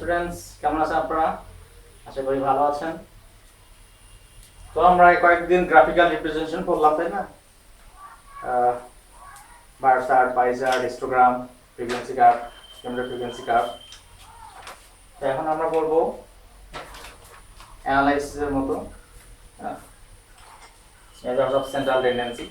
Students, কেমন আছেন আপনারা? আশা করি ভালো আছেন। তো আমরা কয়েকদিন গ্রাফিক্যাল রিপ্রেজেন্টেশন করলাম, তাই না? Bar chart, pie chart, histogram, frequency curve, standard frequency curve. তো এখন আমরা করব অ্যানালাইসিসের মতো মেজার্স অফ সেন্ট্রাল টেন্ডেন্সি।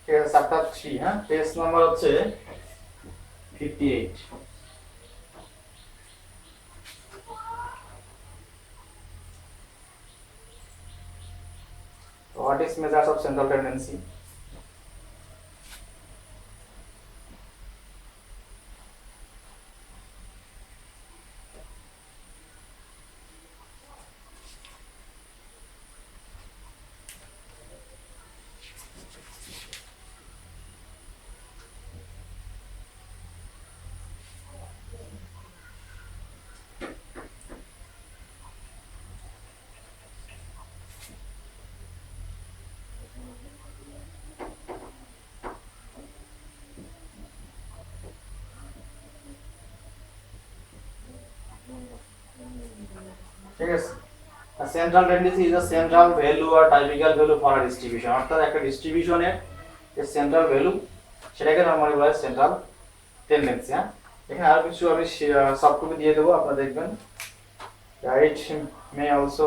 ঠিক আছে, চ্যাপ্টার 3, হ্যাঁ, পেজ নাম্বার হচ্ছে 58। What is measures of central tendency? ঠিক আছে, central tendency is a central value or typical value for a distribution. অর্থাৎ একটা ডিস্ট্রিবিউশনের যে সেন্ট্রাল ভ্যালু সেটাকে নরমালি বলা হয় সেন্ট্রাল টেন্ডেন্সি। হ্যাঁ, এখানে আরো কিছু আমি সফট কপি দিয়ে দেবো, আপনারা দেখবেন। It may also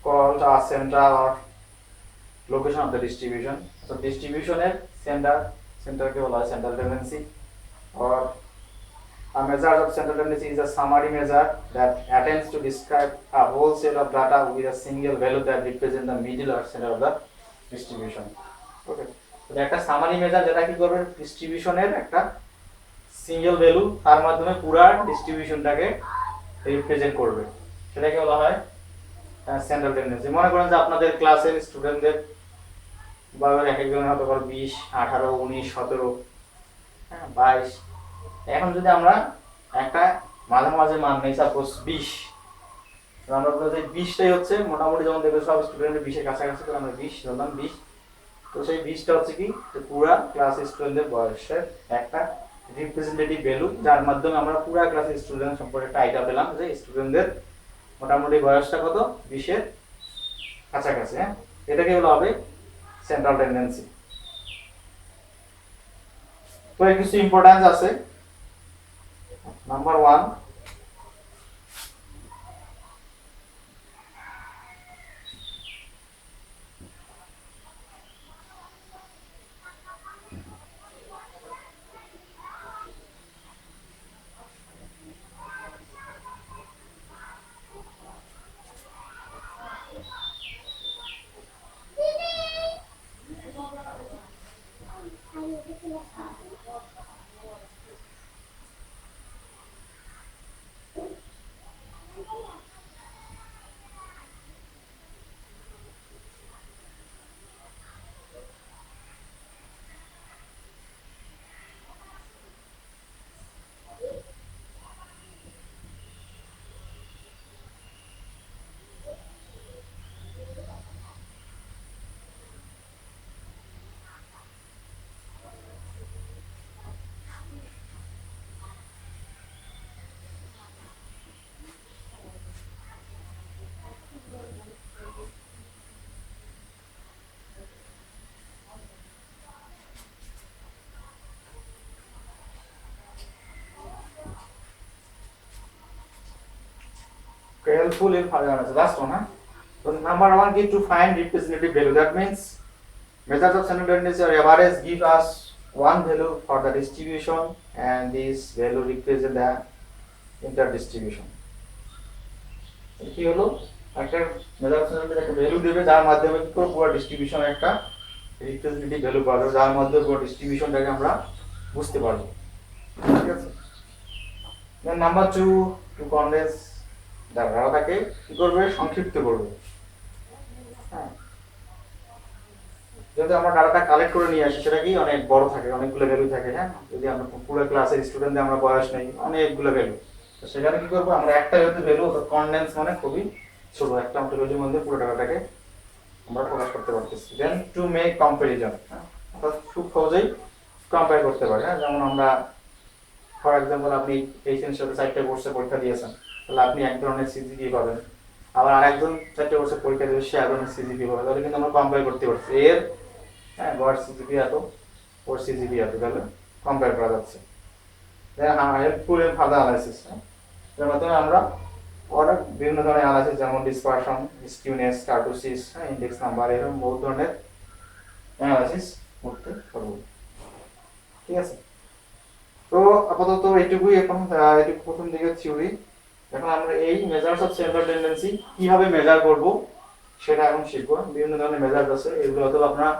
called a central or location of the distribution. তো ডিস্ট্রিবিউশনের সেন্টারকে বলা হয় central tendency. or a measure of central tendency is a summary measure that attempts to describe a whole set of data with a single value that represent the middle or center of the distribution. Okay, তো একটা summary measure যেটা কি করবে, ডিস্ট্রিবিউশনের একটা single value তার মাধ্যমে পুরো ডিস্ট্রিবিউশনটাকে represent করবে, সেটাকে বলা হয় সেন্ট্রাল টেন্ডেন্সি। মনে করেন যে আপনাদের ক্লাসের স্টুডেন্টদের বা এক একজনের হতে পারে 20, 18, 19, 17, 22। এখন যদি আমরা একটা মাঝে মাঝে মান নেই, সাপোজ 20, আমরা বলতে চাই 20টাই হচ্ছে মোটামুটি, যেমন দেখবে সব স্টুডেন্টের 20-এর কাছাকাছি, তো আমরা 20 ধরলাম 20। তো সেই 20টা হচ্ছে কি, পুরা ক্লাস স্টুডেন্টদের বয়সের একটা রিপ্রেজেন্টেটিভ ভ্যালু, যার মাধ্যমে আমরা পুরা ক্লাস স্টুডেন্ট সম্পর্কে একটা আইডিয়া পেলাম যে স্টুডেন্টদের মোটামুটি বয়সটা কত, 20-এর কাছাকাছি। হ্যাঁ, এটাকে বলা হবে সেন্ট্রাল টেন্ডেন্সি। তো এর কিছু ইম্পর্টেন্স আছে। Number 1, helpful in last one, huh? So number 1 is to find representative value. That means methods of central tendency or average give us one value for the distribution, and this value represent the interdistribution. কি হলো, একটা measure of central tendency একটা value দেবে, যার মাধ্যমে কি করে পুরো ডিস্ট্রিবিউশন একটা রিপ্রেজেন্টেটিভ ভ্যালু পাবো, যার মাধ্যমে পুরো ডিস্ট্রিবিউশনটাকে আমরা বুঝতে পারবো। ঠিক আছে। দেন নাম্বার 2, টু কনডেন্স ডাটাটাকে কি করবে, সংক্ষিপ্ত করবে। হ্যাঁ, যদি আমরা ডাটাটা কালেক্ট করে নিয়ে আসি, সেটা কি অনেক বড় থাকে, অনেকগুলো ভ্যালু থাকে। হ্যাঁ, যদি আমরা পুরো ক্লাসের স্টুডেন্টদের আমরা বয়স নেই, অনেকগুলো ভ্যালু, তো সেখানে কি করবো আমরা একটা যেহেতু ভ্যালু কনডেন্স মানে খুবই ছোট একটা ভ্যালুর মধ্যে পুরো ডাটাটাকে আমরা প্রকাশ করতে পারতেছি। দেন টু মেক কম্পারিজন, অর্থাৎ খুব সহজেই কম্পেয়ার করতে পারি। হ্যাঁ, যেমন আমরা ফর এক্সাম্পল আপনি এই সেন্সারে 4টে কোর্সে পরীক্ষা দিয়েছেন, তাহলে আপনি এক ধরনের সিজিপি পাবেন, আবার আরেকজন 4টে কোর্সে পরীক্ষা দেবে সে এক ধরনের সিজিপি পাবে, তাহলে কিন্তু আমরা কম্পেয়ার করতে পারছি এর হ্যাঁ গড সিজিপি এত ওর সিজিপি এত, তাহলে কম্পেয়ার করা যাচ্ছে। দেন হেল্পফুল ইন ফার্দার অ্যানালাইসিস, এর মাধ্যমে আমরা অনেক বিভিন্ন ধরনের অ্যানালাইসিস যেমন dispersion, skewness, kurtosis, index number এরকম বহু ধরনের অ্যানালাইসিস করতে পারবো। ঠিক আছে, তো আপাতত এইটুকুই এখন এইটুকু প্রথম দিকে থিওরি। এখন আমরা এই মেজার্স অফ সেন্ট্রাল টেন্ডেন্সি কিভাবে মেজার করব সেটা এখন শিখবো। বিভিন্ন ধরনের মেজার্স আছে, এগুলো হয়তো আপনারা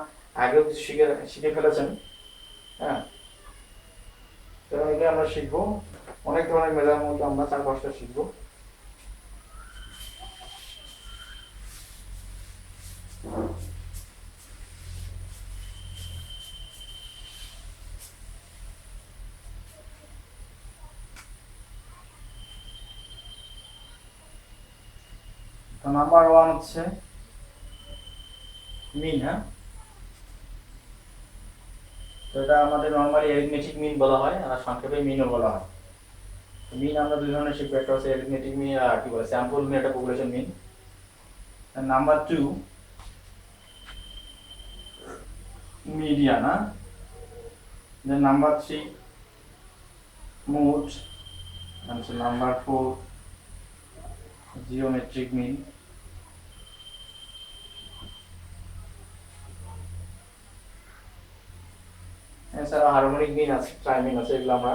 আগেও কিছু শিখে ফেলেছেন। হ্যাঁ, তো এটা আমরা শিখবো, অনেক ধরনের মেজার মধ্যে আমরা 4-5টা শিখবো। তো নাম্বার 1 হচ্ছে মিন। হ্যাঁ, তো এটা আমাদের নরমালি অ্যারিথমেটিক মিন বলা হয় আর সংক্ষেপে মিনও বলা হয়। মিন আমরা দুই ধরনের শিখবো, একটা হচ্ছে অ্যারিথমেটিক মিন আর কি বলে স্যাম্পল মিন, একটা পপুলেশন মিন। আর number 2 median. Then number 3 mode, and number 4 geometric mean. এছাড়া হারমোনিক মিন আছে, ট্রাইমিন আছে, এগুলো আমরা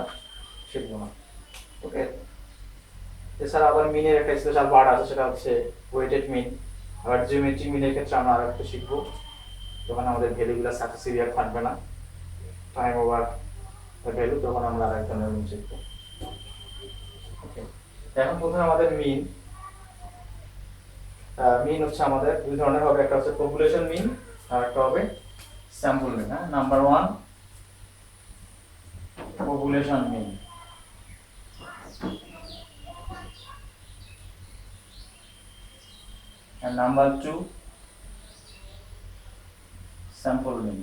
শিখবো না। ওকে, এছাড়া আবার মিনের একটা স্পেশাল পার্ট আছে, সেটা হচ্ছে ওয়েটেড মিন। আবার জিওমেট্রিক মিনের ক্ষেত্রে আমরা আরেকটা শিখবো, যখন আমাদের ভ্যালুগুলো সাকসিসিভ থাকবে না, টাইম ওভার ভ্যালু, তখন আমরা আরেক ধরনের মিন শিখবো। ওকে, এখন প্রথমে আমাদের মিন হচ্ছে আমাদের দুই ধরনের হবে, একটা হচ্ছে পপুলেশন মিন আর একটা হবে স্যাম্পল মিন। হ্যাঁ, number 1 population mean, and number 2 sample mean.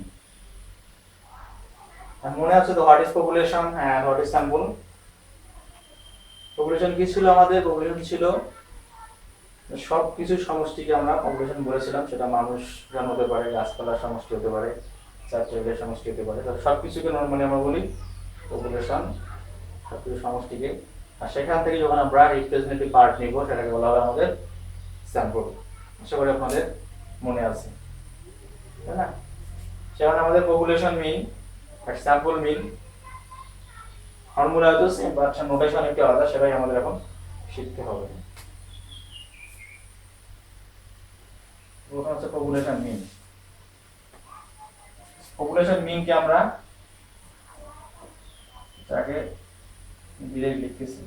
And মনে আছে তো what is population and what is sample? Population কি ছিল আমাদের? পপুলেশন ছিল সব কিছু সমষ্টিকে আমরা পপুলেশন বলেছিলাম, সেটা মানুষ জন হতে পারে, গাছপালার সমষ্টি হতে পারে, চারটের সমষ্টি হতে পারে, সব কিছুকে নরমালি আমরা বলি পপুলেশন, সবকিছু সমষ্টিকে। আর সেখান থেকে যখন আমরা রিপ্রেজেন্টেটিভ পার্ট নিব সেটাকে বলা হবে আমাদের স্যাম্পল। আশা করি আপনাদের মনে আছে, তাই না? সেখানে আমাদের পপুলেশন মিন আর স্যাম্পল মিন ফর্মুলা তো সেম, বাট নোটেশন একটু আলাদা, সেটাই আমাদের এখন শিখতে হবে। প্রথম হচ্ছে পপুলেশন মিন। পপুলেশন মিনকে আমরা তাকে ডিরেক্ট লিখতেছি।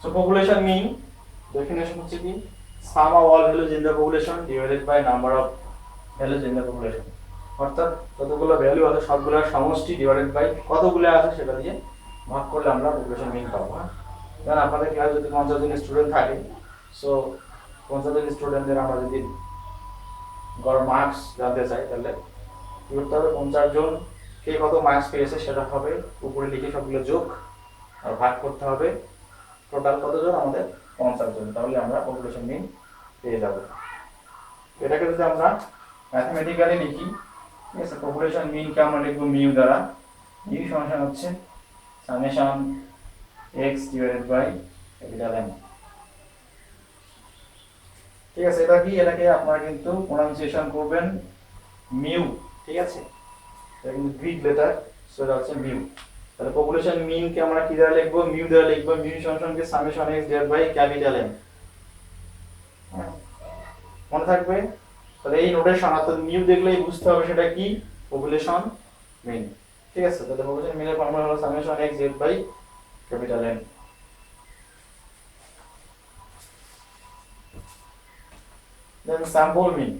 So population mean definition হচ্ছে কি sum of all values in the population divided by number of values in the population, অর্থাৎ কতগুলো ভ্যালু আছে সবগুলোর সমষ্টি ডিভাইডেড বাই কতগুলো আছে সেটা দিয়ে ভাগ করলে আমরা পপুলেশন মিন পাবো। যেমন আপনাদের ক্লাসে যদি 50 জন স্টুডেন্ট থাকে, সো 50 জন স্টুডেন্টদের আমরা যদি গড় মার্কস জানতে চাই, তাহলে কি করতে হবে? 50 জন কে কত মার্কস পেয়েছে সেটা হবে উপরে লিখে সবগুলো যোগ আর ভাগ করতে হবে টোটাল কতজন, আমাদের 50 জন, তাহলে আমরা পপুলেশন মিন পেয়ে যাব। এটাকে যদি আমরা ম্যাথমেটিক্যালি লিখি, ঠিক আছে, পপুলেশন মিন কে আমরা লিখব মিউ দ্বারা। মিউ সমান হচ্ছে summation x divided by capital M। ঠিক আছে, এটা কি? এটাকে আপনারা কিন্তু প্রোনাউন্সিয়েশন করবেন মিউ, ঠিক আছে, এটা কিন্তু গ্রিক লেটার, সো এটা হচ্ছে মিউ। তাহলে পপুলেশন মিন কে আমরা কি দ্বারা লিখবো, মিউ দ্বারা লিখবো। মিউ সমান কি summation x divide by capital M, মনে থাকবে। তাহলে এই নোটেশন অর্থাৎ মিউ দেখলেই বুঝতে হবে সেটা কি, পপুলেশন মিন। ঠিক আছে, তাহলে পপুলেশন মিনের ফর্মুলা হলো summation x divide by capital M। Then sample mean.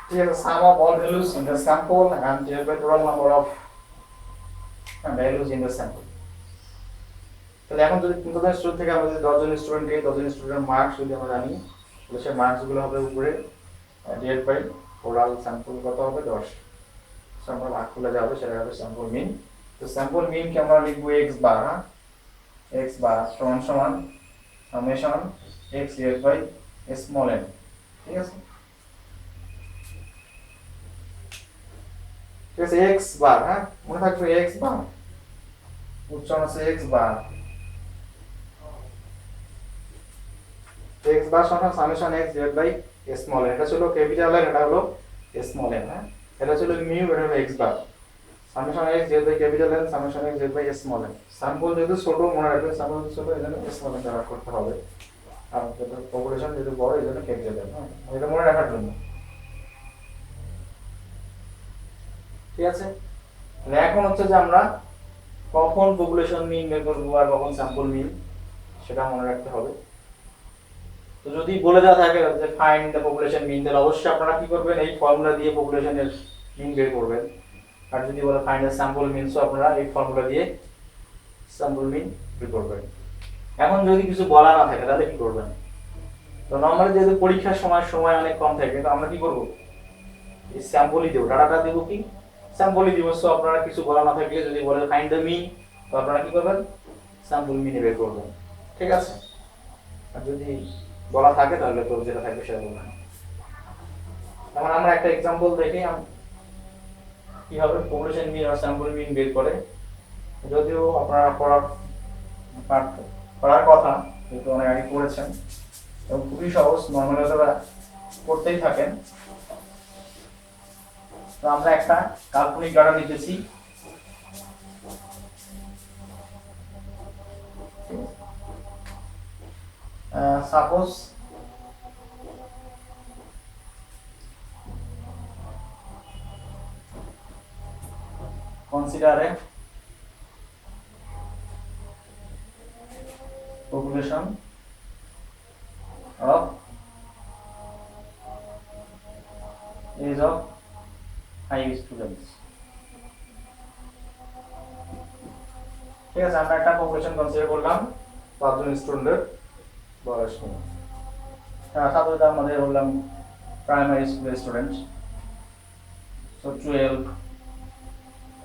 Here the sum of all values in the sample and divided by total number of values in the sample. তাহলে এখন যদি 3000 student থেকে আমরা যদি 10 জন স্টুডেন্টকে 10 জন স্টুডেন্টের মার্কস যদি আমরা জানি, তাহলে সেই মার্কস গুলো হবে উপরে ডিভাইড বাই টোটাল স্যাম্পল কত হবে 10। সো আমরা ভাগ করলে যা হবে সেটা হবে স্যাম্পল মিন। তো স্যাম্পল মিন কে আমরা লিখব x বার, x বার সমান সমান summation x divide by small m। ঠিক আছে, ঠিক আছে, x বার, হ্যাঁ মনে থাকবে x বার উচ্চারণ আছে x বার। x বার সমান summation x divide by small m। এটা ছিল ক্যাপিটাল এর, এটা হলো স্মল m। হ্যাঁ, এটা ছিল মিউ, এটা হলো x bar. Summation x divide by capital m, summation x divide by small m। Sample যেহেতু ছোট মনে রাখবেন, স্যাম্পল যেহেতু ছোট এজন্য স্মল m ব্যবহার করতে হবে। আর পপুলেশন যেহেতু বড় এজন্য ক্যাপিটাল m। হ্যাঁ, এটা মনে রাখার জন্য। ঠিক আছে, তাহলে এখন হচ্ছে যে আমরা কখন পপুলেশন মিন বের করব আর কখন স্যাম্পল মিন সেটা মনে রাখতে হবে। তো যদি বলে দেওয়া থাকে যে ফাইন্ড দ্য পপুলেশন মিন, তাহলে অবশ্যই আপনারা কি করবেন, এই ফর্মুলা দিয়ে পপুলেশনের মিন বের করবেন। আর যদি বলে find the sample mean, so আপনারা এই ফর্মুলা দিয়ে স্যাম্পল মিন বের করবেন। এখন যদি কিছু বলা না থাকে তাহলে কি করবেন? তো নরমালি যেহেতু পরীক্ষার সময় অনেক কম থাকে, তো আমরা কি করব, এই স্যাম্পলই দেব, ডাটাটা দেব কি স্যাম্পলই দিব। সো আপনারা কিছু বলা না থাকলে যদি বলে ফাইন্ড দ্য মিন, তো আপনারা কি করবেন, স্যাম্পল মিন বের করবেন। ঠিক আছে, আর যদি বলা থাকে তাহলে তো যেটা থাকবে সেটা বলবেন। এখন আমরা একটা एग्जांपल দেখি কিভাবে পপুলেশন মিন আর স্যাম্পল মিন বের করে। যদিও আপনারা পড়ার কথা কিন্তু অনেক আগে পড়েছেন এবং খুবই সহজ, নরমালি আপনারা করতেই থাকেন। তো আমরা একটা কাল্পনিক ডাটা নিতেছি। Suppose consider a population of age of 5 students। ঠিক আছে, আমরা একটা পপুলেশন কনসিডার করলাম 5 জন স্টুডেন্টের বয়স নিয়ে। সাধারণত আমাদের বললাম প্রাইমারি স্কুলের স্টুডেন্ট। সো 12,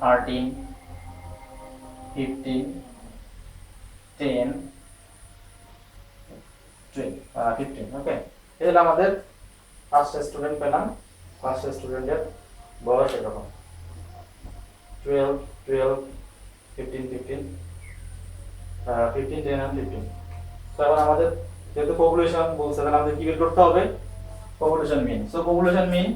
13, 15, 10, 15। ওকে, এই হলো আমাদের ফার্স্ট স্টুডেন্ট পেলাম। ফার্স্ট স্টুডেন্টের বয়স এরকম 12, 12, 15, 15, 15, 10 and 15। তো এখন আমাদের যেহেতু পপুলেশন বলছে, তাহলে আমাদের কি বের করতে হবে, population mean. So population mean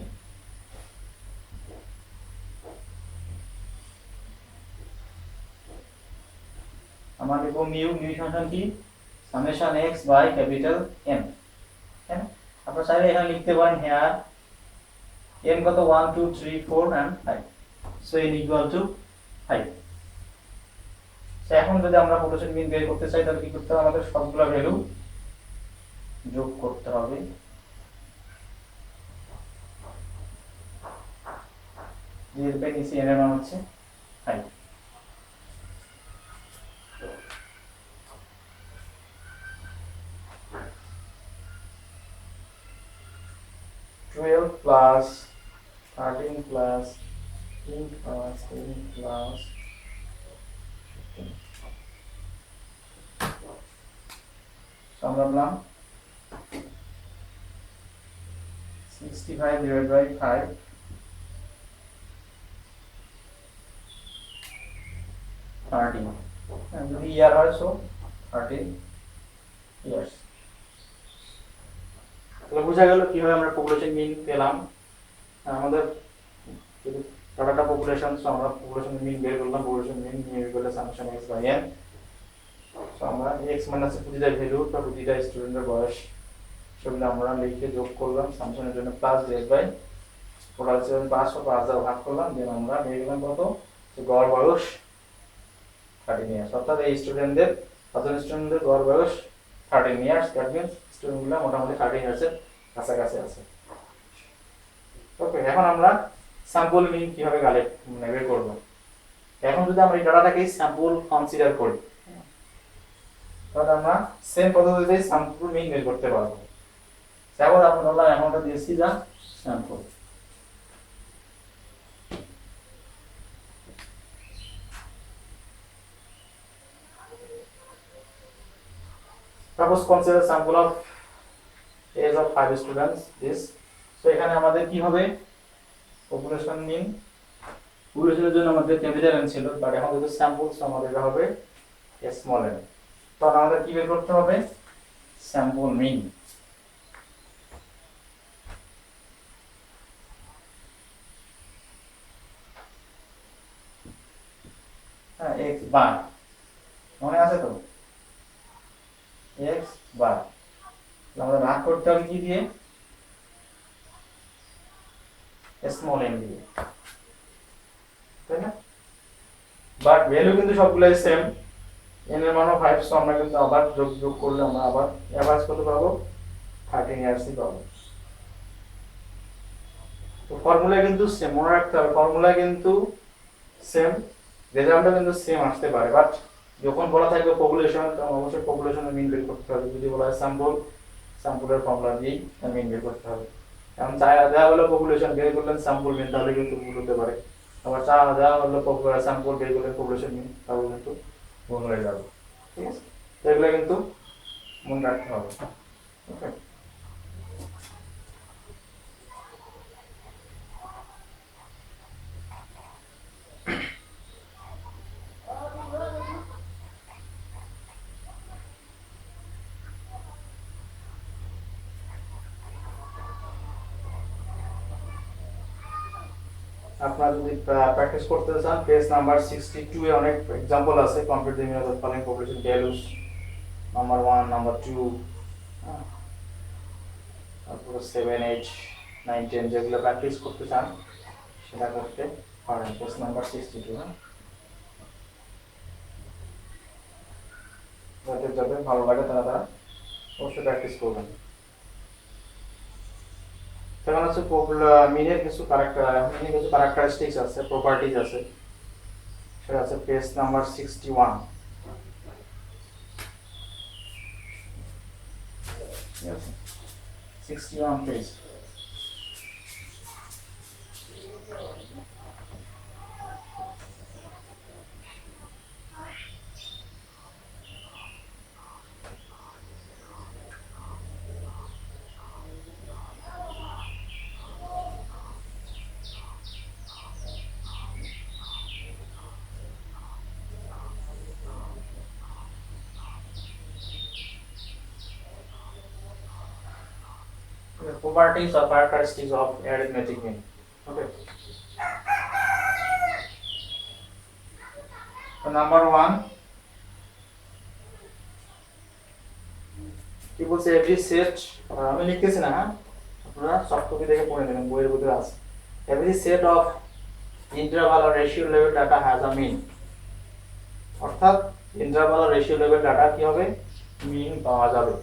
আমরা লিখব মিউ, মিউ ফাংশন কি summation x by capital M। হ্যাঁ, আপনারা চাইলে এখানে লিখতে পারেন হিয়ার m কত 1 2 3 4 and 5, so n equal to 5। So এখন যদি আমরা পপুলেশন মিন বের করতে চাই তাহলে কি করতে হবে, আমাদের সবগুলো ভ্যালু যোগ করতে হবে। এর পে নিচে n এর মান হচ্ছে 5। plus 13 plus 10 plus 10 plus আমরা বললাম 65 divided by 5 13 and যদি ইয়ার হয় সো 13 ইয়ার্স। তাহলে বোঝা গেল কিভাবে আমরা পপুলেশন মিন পেলাম। আমাদের ডাটাটা পপুলেশন, সো আমরা পপুলেশন মিন বের করলাম, পপুলেশন মিন বের করলে summation x by n, so আমরা x মাইনাস প্রতিটা ভ্যালু বা প্রতিটা স্টুডেন্টের বয়স সেগুলো আমরা লিখে যোগ করলাম, সামেশনের জন্য প্লাস ডিভাইড বাই টোটাল 5 ও 5 দ্বারা ভাগ করলাম, দেন আমরা পেয়ে গেলাম কত, যে গড় বয়স 13 ইয়ার্স। অর্থাৎ এই স্টুডেন্টদের গড় বয়স 13 ইয়ার্স। দ্যাট মিন্স স্টুডেন্টগুলো মোটামুটি 13 ইয়ার্সের কাছাকাছি আছে। ওকে, এখন আমরা স্যাম্পল মিন কিভাবে কালেক্ট বের করব। এখন যদি আমরা এই ডাটাটাকে স্যাম্পল কনসিডার করি, তাহলে আমরা সেম পদ্ধতিতে স্যাম্পল মিন বের করতে পারবো। যেমন আমরা ধরলাম অ্যামাউন্টটা দিয়েছি যা sample, suppose consider sample of age of 5 students this, so এখানে আমাদের কি হবে, পপুলেশন মিন, পপুলেশনের জন্য আমাদের ক্যাপিটাল n ছিল, বাট এখন যেহেতু স্যাম্পল, সো আমাদের এটা হবে স্মল n। তো আমাদের কি বের করতে হবে, স্যাম্পল মিন। হ্যাঁ, x বার মনে আছে তো, x বার আমরা ভাগ করতে হবে কি দিয়ে, স্মল n দিয়ে, তাই না? বাট ভ্যালু কিন্তু সবগুলাই সেম, n এর মানও 5, সো আমরা কিন্তু আবার যোগ করলে আমরা আবার এভারেজ কত পাবো, 13 ইয়ার্সই পাবো। তো ফর্মুলা কিন্তু সেম, মনে রাখতে হবে ফর্মুলা কিন্তু সেম, রেজাল্টও কিন্তু সেম আসতে পারে, বাট যখন বলা থাকবে পপুলেশন, তখন অবশ্যই পপুলেশনের মিন বের করতে হবে। যদি বলা হয় স্যাম্পল, স্যাম্পলের ফর্মুলা দিয়েই মিন বের করতে হবে। কারণ দেওয়া হলো পপুলেশন, বের করলেন স্যাম্পল মিন, তাহলে কিন্তু ভুল হতে পারে। আবার দেওয়া হলো স্যাম্পল, বের করলেন পপুলেশন মিন, তাহলে কিন্তু ভুল হয়ে যাবে। ঠিক আছে, তো এগুলো কিন্তু মনে রাখতে হবে। ওকে, আপনারা যদি প্র্যাকটিস করতে চান, পেজ নাম্বার 62 এ অনেক एग्जांपल আছে, complete the minimum of following population values, number 1, number 2, তারপর 7, 8, 9, 10 যেগুলো প্র্যাকটিস করতে চান সেটা করতে পারেন। পেজ নাম্বার 62, হ্যাঁ, যাদের যাদের ভালো লাগে তারা অবশ্যই প্র্যাকটিস করবেন। সেখানে হচ্ছে মিনের কিছু ক্যারেক্টারিস্টিক্স আছে, প্রপার্টিজ আছে, সেটা আছে page number 61। 61 page. Properties or characteristics of arithmetic mean. Okay. So number 1, কি বলছে, every set, আমি লিখতেছি না, হ্যাঁ, আপনারা সফট কপি দেখে পড়ে নেবেন, বইয়ের ভিতরে আছে। Every set of interval or ratio level data has a mean, অর্থাৎ ইন্টারভাল আর রেশিও লেভেল ডাটা কি হবে, মিন পাওয়া যাবে।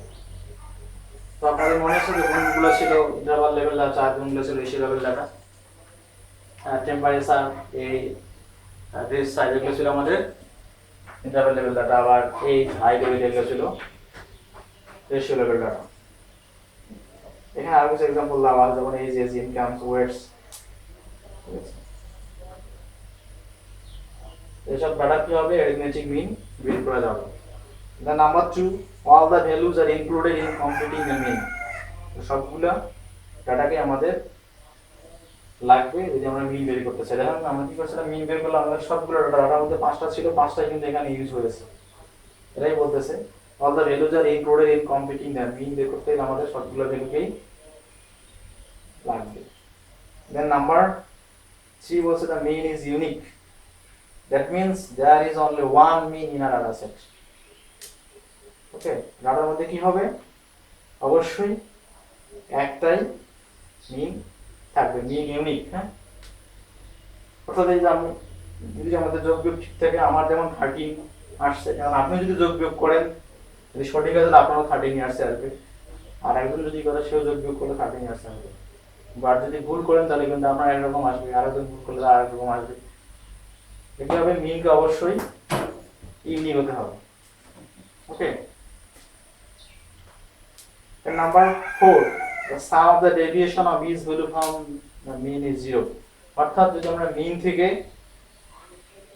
তো আপনাদের মনে আছে যে কোনগুলো ছিল ইন্টারভাল লেভেল ডাটা, আর কোনগুলো ছিল রেশিও লেভেল ডাটা, টেম্পারেচার, এই ড্রেস সাইজ, এগুলো ছিল আমাদের ইন্টারভাল লেভেল ডাটা, আবার এই হাই লেভেল এগুলো ছিল রেশিও লেভেল ডাটা। এখানে আরো কিছু এক্সাম্পল দেওয়া আছে, যেমন এজ, ইনকাম, ওয়েটস। এসব ডাটা কি হবে, অ্যারিথমেটিক মিন বের করা যাবে। Then number 2, all the values are included in computing the mean. সবগুলা ডাটাকে আমাদের লাগবে যদি আমরা মিন বের করতে চাই। দেখুন আমরা কি করছিলাম, মিন বের করলাম, আমাদের সবগুলো ডাটার মধ্যে 5টা ছিল, 5টাই কিন্তু এখানে ইউজ হয়েছে। এটাই বলতেছে all the values are included in computing the mean বের করতে গেলে আমাদের সবগুলো ভ্যালুকেই লাগবে। দেন নাম্বার 3 বলছে the mean is unique. That means there is only one mean in a data set. Okay, ডাটার মধ্যে কি হবে, অবশ্যই একটাই মিন থাকবে, মিন ইউনিক। হ্যাঁ, অর্থাৎ এই যে আমি যদি আমাদের যোগ বিয়োগ ঠিক থাকে, আমার যেমন 13 আসছে, কারণ আপনি যদি যোগ বিয়োগ করেন, যদি সঠিক আছে আপনারও 13 আসছে আসবে, আর একজন যদি করে সেও যোগ বিয়োগ করলে 13 আসছে আসবে। বাট যদি ভুল করেন তাহলে কিন্তু আপনার একরকম আসবে, আর একজন ভুল করলে আর একরকম আসবে। দেখতে হবে মিনকে অবশ্যই ইউনিক হতে হবে। ওকে, number 4, the sum of the deviation of each value from the mean is 0. অর্থাৎ যদি আমরা মিন থেকে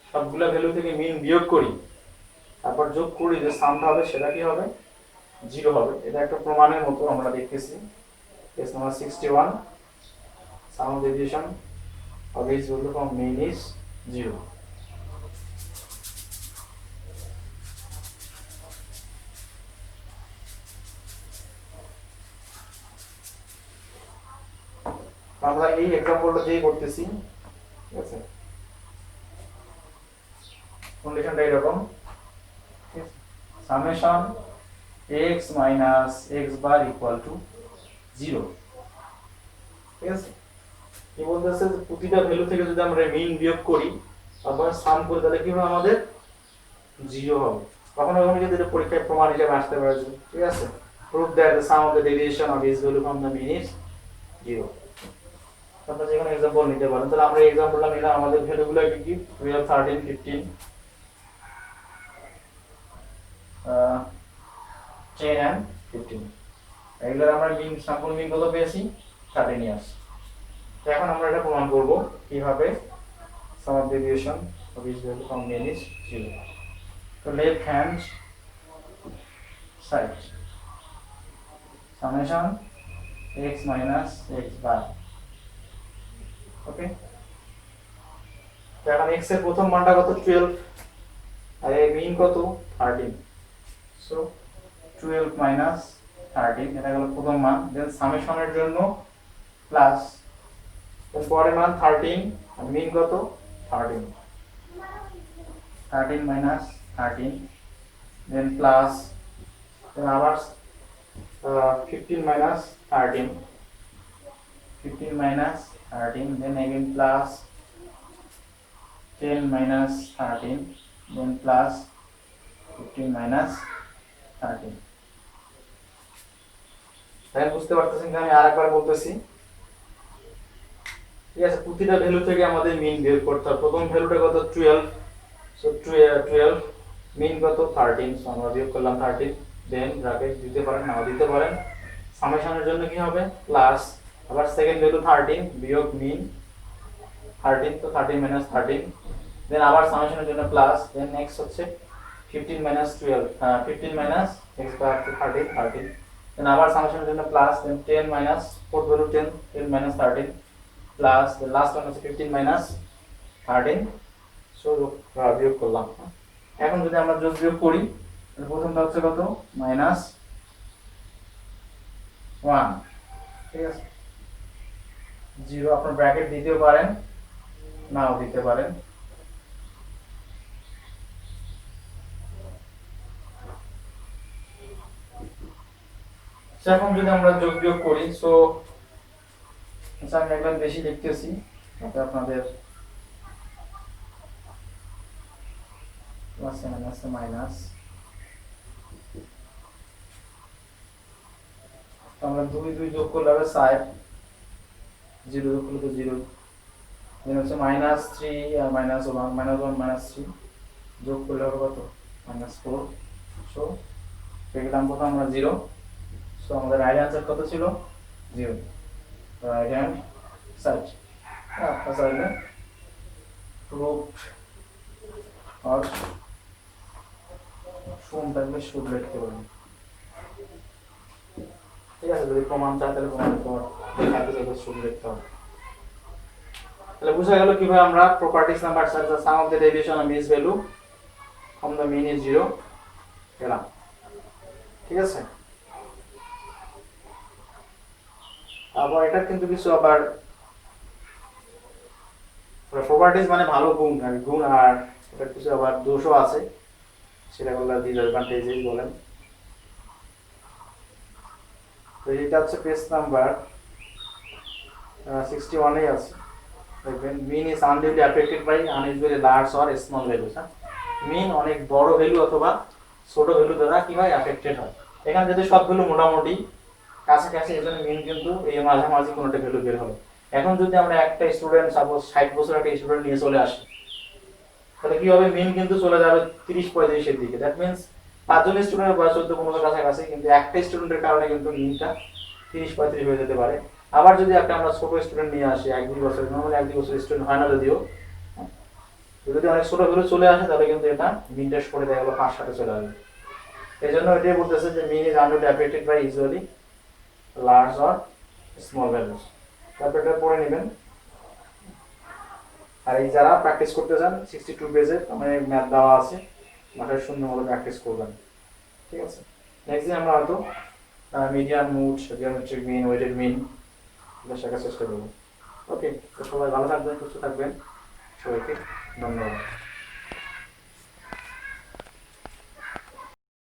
সবগুলা ভ্যালু থেকে মিন বিয়োগ করি, তারপর যোগ করি, যে সামটা হবে সেটা কি হবে, 0 হবে। এটা একটা প্রমাণের মতো আমরা দেখতেছি। Case number 61, sum of deviation of each value from mean is 0. আমরা এই এক্সাম্পলটা দিয়ে করতেছি, ঠিক আছে। কন্ডিশনটা এরকম, summation x minus x bar equal to 0। ঠিক আছে, কি বলতেছে, প্রতিটা ভ্যালু থেকে যদি আমরা মিন বিয়োগ করি তারপর সাম করি, তাহলে কি হবে, আমাদের 0 হবে। কখনো কখনো যদি এটা পরীক্ষায় প্রমাণ হিসেবে আসতে পারে। ঠিক আছে, prove that the sum of the deviation of each value from the mean is 0। আপনারা যেখানে एग्जांपल নিতে পারেন। তাহলে আমরা এই एग्जांपलটা নিলাম, আমাদের ভ্যালুগুলো কি কি, 12, 13, 15, 10 and 15। এগুলোর আমরা মিন, স্যাম্পল মিন কত পেয়েছি, 13 ইয়ার্স। তো এখন আমরা এটা প্রমাণ করব কিভাবে sum of deviation of each value from mean is 0। তো left hand side summation x minus x bar। ওকে, তো এখন x এর প্রথম মানটা কত, 12, আর এর মিন কত, 13। সো 12 minus 13, এটা হলো প্রথম মান। দেন সামেশনের জন্য প্লাস, এর পরের মান 13 আর মিন কত, 13, 13 minus 13, দেন প্লাস, দেন আবার 15 minus 13, 15 minus 13, then again plus 10 minus 13, then plus 15 minus 13। তাই বুঝতে পারতেছেন যে আমি আরেকবার বলতেছি। ঠিক আছে, প্রতিটা ভ্যালু থেকে আমাদের মিন বের করতে হবে। প্রথম ভ্যালুটা কত, 12, সো 12, মিন কত, 13, সো আমরা বিয়োগ করলাম 13, দেন ব্র্যাকেট দিতে পারেন, নাও দিতে পারেন। সামেশনের জন্য কি হবে, প্লাস, আবার সেকেন্ড ভ্যালু 13 বিয়োগ মিন 13, তো 13 minus 13, দেন আবার সামেশনের জন্য প্লাস, দেন নেক্সট হচ্ছে 15 minus 12, 15 minus x বার 13, 13, দেন আবার সামেশনের জন্য plus, then 10 minus fourth value 10, 10 minus 13 plus, then last one হচ্ছে 15 minus 13, সো বিয়োগ করলাম। এখন যদি আমরা যোগ বিয়োগ করি, তাহলে প্রথমটা হচ্ছে কত, মাইনাস 1। ঠিক আছে, 0 আপনার ব্র্যাকেট দিতেও পারেন, নাও দিতে পারেন। এখন যদি আমরা যোগ বিয়োগ করি, সো আমি একদম বেশি লিখতেছি যাতে আপনাদের প্লাস মাইনাস মাইনাস, আমরা 2 2 যোগ করলে হবে 60, 0 যোগ করলে তো 0, দেন হচ্ছে -3 আর -1, -1 -3 যোগ করলে হবে কত, -4। সো পেলাম কত আমরা 0। সো আমাদের রাইট অ্যানসার কত ছিল, 0 রাইট হ্যান্ড সাইড আপনার চাইলে রুট আর শূন্য থাকলে শুড লিখতে পারবেন। ঠিক আছে, যদি প্রমাণ চাই তাহলে প্রমাণ তোমার দেখাতে চাইলে শুড লিখতে হবে। তাহলে বুঝা গেল কিভাবে আমরা properties number search the sum of the deviation of miss value from the mean is 0 গেলাম। ঠিক আছে, আবার এটা কিন্তু কিছু আবার প্রপার্টিজ মানে ভালো গুণ আর গুণ, আর এটা কিছু আবার দোষও আছে, সেটা বললে ডিসঅ্যাডভান্টেজেস বলেন। তো এটা হচ্ছে পেজ নাম্বার 61 এ আছে, দেখবেন mean is unduly affected by unusually large or small values. Mean অনেক বড় ভ্যালু অথবা ছোট ভ্যালু দ্বারা কি হয় অ্যাফেক্টেড হয়। এখানে যদি সব ভ্যালু মোটামুটি কাছাকাছি, এই জন্য মিন কিন্তু এই মাঝামাঝি কোনোটা ভ্যালু বের হবে। এখন যদি আমরা একটা স্টুডেন্ট সাপোজ 60 বছর একটা স্টুডেন্ট নিয়ে চলে আসি, তাহলে কি হবে মিন কিন্তু চলে যাবে 30-35 এর দিকে। দ্যাট মিন্স 5 জন স্টুডেন্টের বয়স 14-15 কাছাকাছি, কিন্তু একটা স্টুডেন্টের কারণে কিন্তু মিনটা 30-35 হয়ে যেতে পারে। আবার যদি একটা আমরা ছোট স্টুডেন্ট নিয়ে আসি 1-2 বছর, নরমালি 1-2 বছর স্টুডেন্ট হয় না যদিও, যদি অনেক ছোট ভ্যালু চলে আসে তাহলে কিন্তু এটা মিনটা সরে দেওয়া গেলো 5-7 চলে আসবে। এই জন্য এটাই বলতেছে যে mean is unduly affected by usually large or small values. তারপর এটা পড়ে নেবেন। আর এই যারা প্র্যাকটিস করতে চান 62 পেজে আমার ম্যাথ দেওয়া আছে, মাথায় শূন্য মতো প্র্যাকটিস করবেন। ঠিক আছে, নেক্সট দিন আমরা হয়তো median mode, geometric mean, weighted mean এটা শেখার চেষ্টা করবো। ওকে, তো সবাই ভালো থাকবেন, সুস্থ থাকবেন, সবাইকে ধন্যবাদ।